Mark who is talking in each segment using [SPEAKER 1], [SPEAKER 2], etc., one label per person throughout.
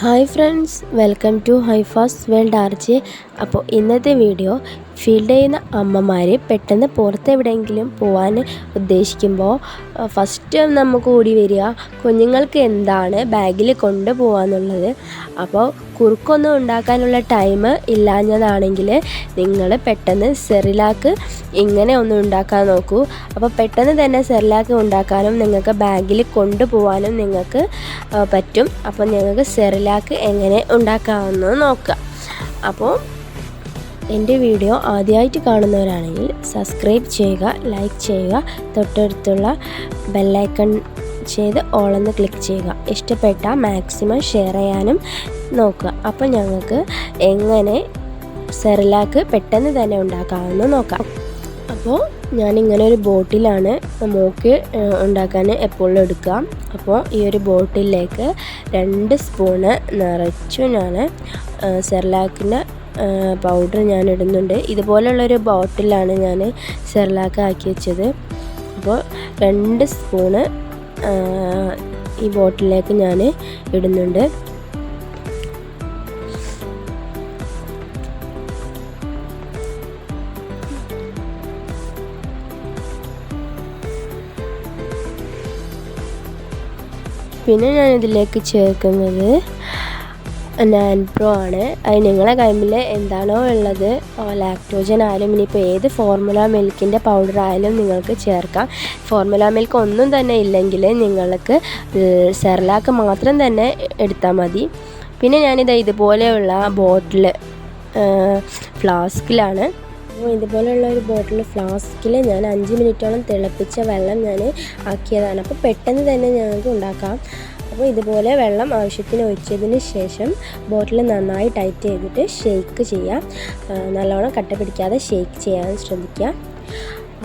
[SPEAKER 1] Hi friends, welcome to ഹൈഫാസ്റ്റ് world RJ. അപ്പോൾ ഇന്നത്തെ വീഡിയോ ഫീൽഡ് ചെയ്യുന്ന അമ്മമാർ പെട്ടെന്ന് പുറത്തെവിടെയെങ്കിലും പോകാൻ ഉദ്ദേശിക്കുമ്പോൾ ഫസ്റ്റ് നമുക്ക് ഓടി വരിക കുഞ്ഞുങ്ങൾക്ക് എന്താണ് ബാഗിൽ കൊണ്ടുപോകാന്നുള്ളത്. അപ്പോൾ കുറുക്കൊന്നും ഉണ്ടാക്കാനുള്ള ടൈം ഇല്ലാഞ്ഞതാണെങ്കിൽ നിങ്ങൾ പെട്ടെന്ന് സെറിലാക്ക് ഇങ്ങനെ ഒന്ന് ഉണ്ടാക്കാൻ നോക്കൂ. അപ്പോൾ പെട്ടെന്ന് തന്നെ സെറിലാക്ക് ഉണ്ടാക്കാനും നിങ്ങൾക്ക് ബാഗിൽ കൊണ്ടുപോകാനും നിങ്ങൾക്ക് പറ്റും. അപ്പോൾ നിങ്ങൾക്ക് സെറിലാക്ക് എങ്ങനെ ഉണ്ടാക്കാമെന്ന് നോക്കാം. അപ്പോൾ എൻ്റെ വീഡിയോ ആദ്യമായിട്ട് കാണുന്നവരാണെങ്കിൽ സബ്സ്ക്രൈബ് ചെയ്യുക, ലൈക്ക് ചെയ്യുക, തൊട്ടടുത്തുള്ള ബെല്ലൈക്കൺ ചെയ്ത് ഓളെന്ന് ക്ലിക്ക് ചെയ്യുക. ഇഷ്ടപ്പെട്ട മാക്സിമം ഷെയർ ചെയ്യാനും നോക്കുക. അപ്പോൾ ഞങ്ങൾക്ക് എങ്ങനെ സെറിലാക്ക് പെട്ടെന്ന് തന്നെ ഉണ്ടാക്കാമെന്ന് നോക്കാം. അപ്പോൾ ഞാനിങ്ങനെ ഒരു ബോട്ടിലാണ് മോക്ക് ഉണ്ടാക്കാൻ എപ്പോഴും എടുക്കുക. അപ്പോൾ ഈ ഒരു ബോട്ടിലേക്ക് 2 സ്പൂണ് നിറച്ചു ഞാൻ സെറിലാക്കിൻ്റെ പൗഡർ ഞാൻ ഇടുന്നുണ്ട്. ഇതുപോലുള്ളൊരു ബോട്ടിലാണ് ഞാൻ സെറിലാക്ക് ആക്കി വെച്ചത്. അപ്പോൾ 2 സ്പൂണ് ഈ ബോട്ടിലേക്ക് ഞാൻ ഇടുന്നുണ്ട്. പിന്നെ ഞാനിതിലേക്ക് ചേർക്കുന്നത് നാൻപ്രോ ആണ്. അത് നിങ്ങളെ കയ്യിൽ എന്താണോ ഉള്ളത്, ലാക്ടോജൻ ആയാലും ഇനിയിപ്പോൾ ഏത് ഫോർമുല മിൽക്കിൻ്റെ പൗഡർ ആയാലും നിങ്ങൾക്ക് ചേർക്കാം. ഫോർമുല മിൽക്ക് ഒന്നും തന്നെ ഇല്ലെങ്കിൽ നിങ്ങൾക്ക് സെറിലാക്ക് മാത്രം തന്നെ എടുത്താൽ മതി. പിന്നെ ഞാനിത് ഇതുപോലെയുള്ള ബോട്ടിൽ ഫ്ലാസ്കിലാണ്. അപ്പോൾ ഇതുപോലെയുള്ള ഒരു ബോട്ടിൽ ഫ്ലാസ്കിൽ ഞാൻ 5 മിനിറ്റോളം തിളപ്പിച്ച വെള്ളം ഞാൻ ആക്കിയതാണ്. അപ്പോൾ പെട്ടെന്ന് തന്നെ ഞങ്ങൾക്ക് ഉണ്ടാക്കാം. അപ്പോൾ ഇതുപോലെ വെള്ളം ആവശ്യത്തിന് ഒഴിച്ചതിന് ശേഷം ബോട്ടിൽ നന്നായി ടൈറ്റ് ചെയ്തിട്ട് ഷെയ്ക്ക് ചെയ്യാം. നല്ലോണം കട്ട പിടിക്കാതെ ഷെയ്ക്ക് ചെയ്യാൻ ശ്രദ്ധിക്കുക.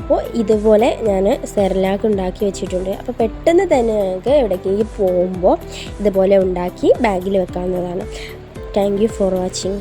[SPEAKER 1] അപ്പോൾ ഇതുപോലെ ഞാൻ സെറിലാക്ക് ഉണ്ടാക്കി വെച്ചിട്ടുണ്ട്. അപ്പോൾ പെട്ടെന്ന് തന്നെ ഞങ്ങൾക്ക് എവിടേക്കെങ്കിലും പോകുമ്പോൾ ഇതുപോലെ ഉണ്ടാക്കി ബാഗിൽ വെക്കാവുന്നതാണ്. Thank you for watching.